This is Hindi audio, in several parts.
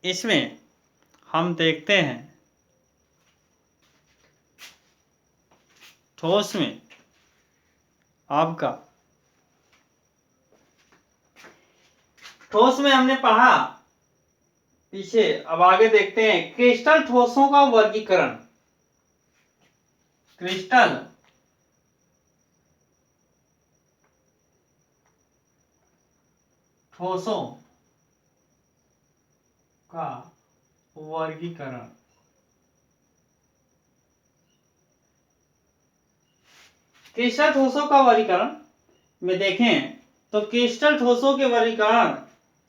इसमें हम देखते हैं ठोस में आपका ठोस में हमने पढ़ा पीछे। अब आगे देखते हैं क्रिस्टल ठोसों का वर्गीकरण। क्रिस्टल ठोसों का वर्गीकरण। क्रिस्टल ठोसों का वर्गीकरण में देखें तो क्रिस्टल ठोसों के वर्गीकरण,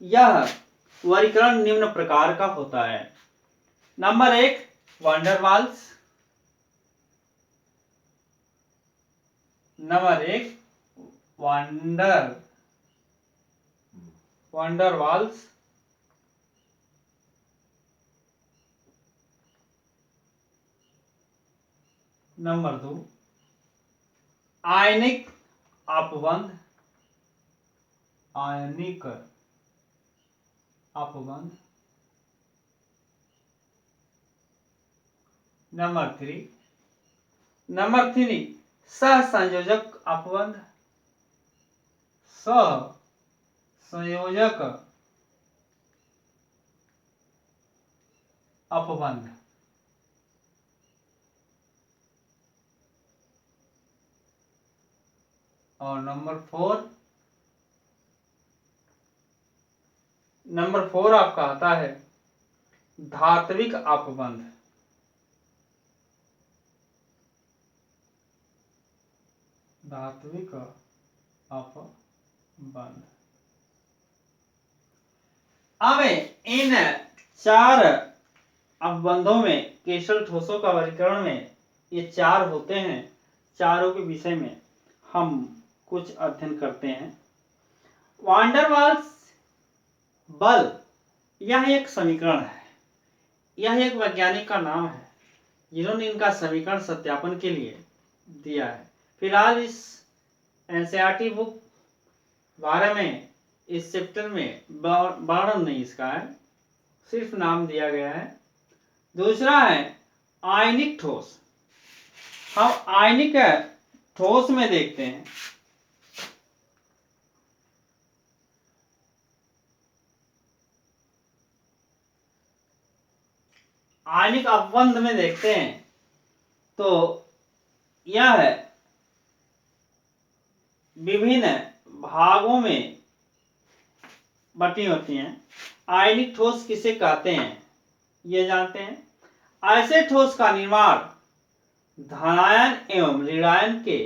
यह वर्गीकरण निम्न प्रकार का होता है। Number 1 van der Waals. Number 1 van der Waals. Number 2 आयनिक अपबंध। आयनिक अपबंध। नंबर 3 सहसंयोजक अपबंध। सहसंयोजक अपबंध। और नंबर 4 आपका आता है धात्विक अपबंध। धात्विक अपबंध। अब इन 4 अपबंधों में क्रिस्टल ठोसों का वर्गीकरण में ये 4 होते हैं। चारों के विषय में हम कुछ अध्ययन करते हैं। वांडर वाल्स बल, यह एक समीकरण है। यह एक वैज्ञानिक का नाम है जिन्होंने इनका समीकरण सत्यापन के लिए दिया है। फिलहाल इस एनसीईआरटी बुक 12 में इस चैप्टर में वर्णन नहीं इसका है, सिर्फ नाम दिया गया है। दूसरा है आयनिक ठोस। हम आयनिक ठोस में देखते हैं आयनिक अपबंध में देखते हैं तो यह विभिन्न भागों में बटी होती हैं। आयनिक ठोस किसे कहते हैं ये जानते हैं। ऐसे ठोस का निर्माण धनायन एवं ऋणायन के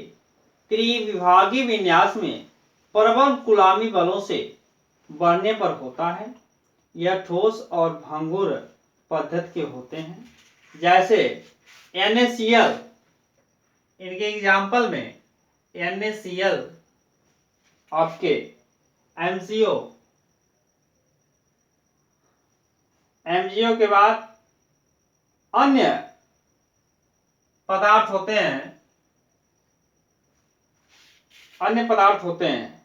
त्रिविभागीय विन्यास में प्रबल गुलामी बलों से बढ़ने पर होता है। यह ठोस और भंगुर पद्धति के होते हैं। जैसे NaCl, इनके एग्जाम्पल में NaCl आपके MgO के बाद अन्य पदार्थ होते हैं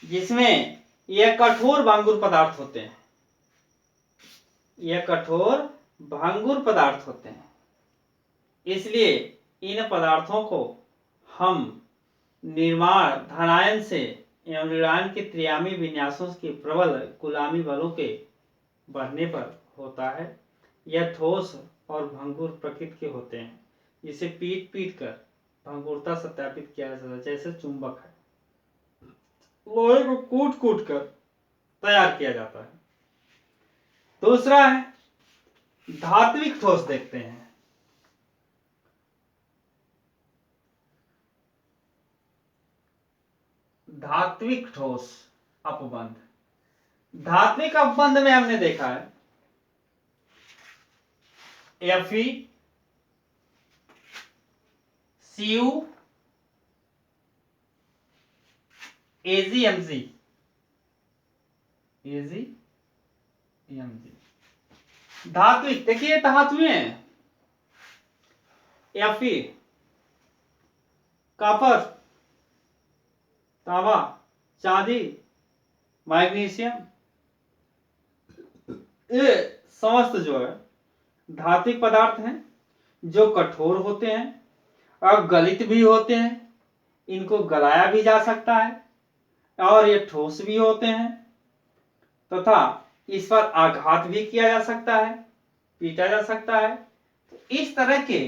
जिसमें यह कठोर भंगुर पदार्थ होते हैं। इसलिए इन पदार्थों को हम निर्माण धनायन से एवं ऋणायन के त्रियामी विन्यासों के प्रबल गुलामी बलों के बढ़ने पर होता है। यह ठोस और भंगुर प्रकृति के होते हैं, जिसे पीट कर भंगुरता सत्यापित किया जा सकता है। जैसे चुंबक है, लोहे को कूट कर तैयार किया जाता है। दूसरा है धात्विक ठोस। देखते हैं धात्विक ठोस अपबंध। धात्विक अपबंध में हमने देखा है Fe Cu AgMg। धात्विक देखिए धातुएं हैं। Fe कॉपर, तांबा, चांदी, मैग्नीशियम, ये समस्त जो है धात्विक पदार्थ हैं जो कठोर होते हैं और गलित भी होते हैं। इनको गलाया भी जा सकता है और ये ठोस भी होते हैं तथा इस पर आघात भी किया जा सकता है, पीटा जा सकता है। तो इस तरह के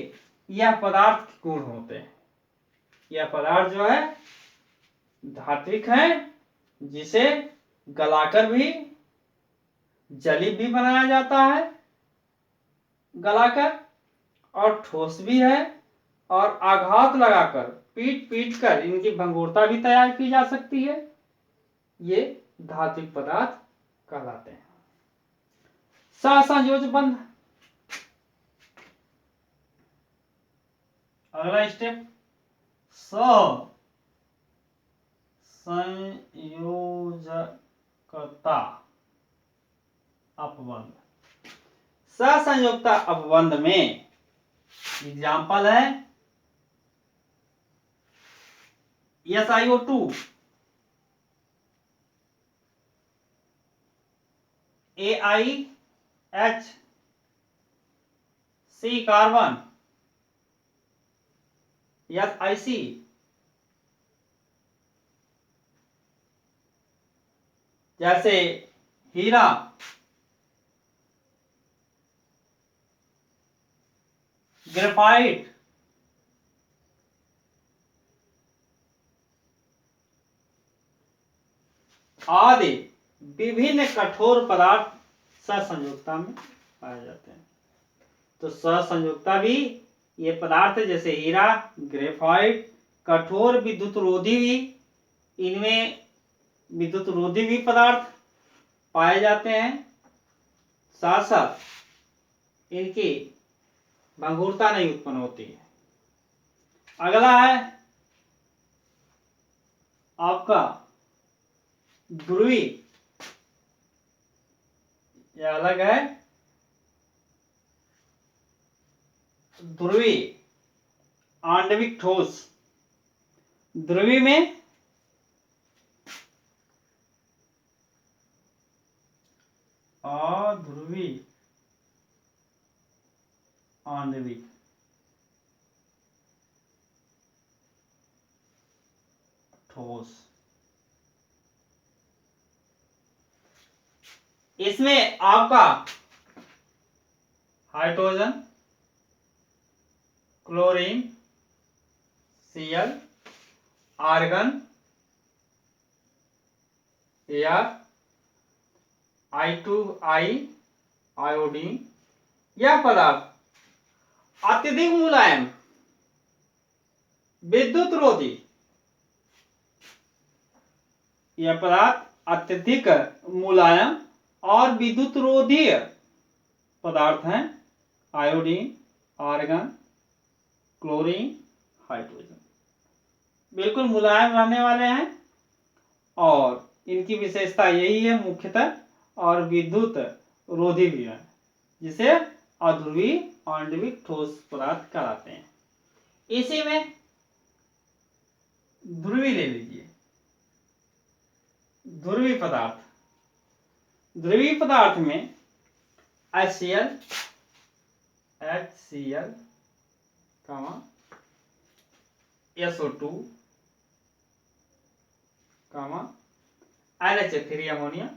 यह पदार्थ गुण होते हैं। यह पदार्थ जो है धात्विक है, जिसे गलाकर भी जली भी बनाया जाता है गलाकर, और ठोस भी है और आघात लगाकर पीट पीट कर इनकी भंगुरता भी तैयार की जा सकती है। ये धात्विक पदार्थ कहलाते हैं। सहसंयोज बंध, अगला स्टेप सहसंयोजकता अपबंध। सहसंयोजकता अपबंध में एग्जाम्पल है SiO2, AiH, C carbon, SiC, जैसे हीरा, ग्रेफाइट, आदि विभिन्न कठोर पदार्थ सहसंयोजकता में पाए जाते हैं। तो सहसंयोजकता भी ये पदार्थ जैसे हीरा, ग्रेफाइट कठोर विद्युत रोधी भी, इनमें विद्युत रोधी भी पदार्थ पाए जाते हैं। साथ साथ इनकी भंगुरता नहीं उत्पन्न होती है। अगला है आपका ध्रुवी, यह अलग है। ध्रुवी आणविक ठोस, ध्रुवी में अध्रुवी आणविक ठोस, इसमें आपका हाइड्रोजन, क्लोरीन, Cl, आर्गन या I2I, आयोडीन, यह पदार्थ अत्यधिक मुलायम, विद्युत रोधी, यह पदार्थ अत्यधिक मुलायम और विद्युत रोधी पदार्थ हैं। आयोडीन, आर्गन, क्लोरीन, हाइड्रोजन बिल्कुल मुलायम रहने वाले हैं और इनकी विशेषता यही है मुख्यतः, और विद्युत रोधी भी है, जिसे अध्रुवी आणविक ठोस पदार्थ कहलाते हैं। इसी में ध्रुवी ले लीजिए, ध्रुवी पदार्थ, ध्रुवी पदार्थ में HCl, SO2, NH3 अमोनिया,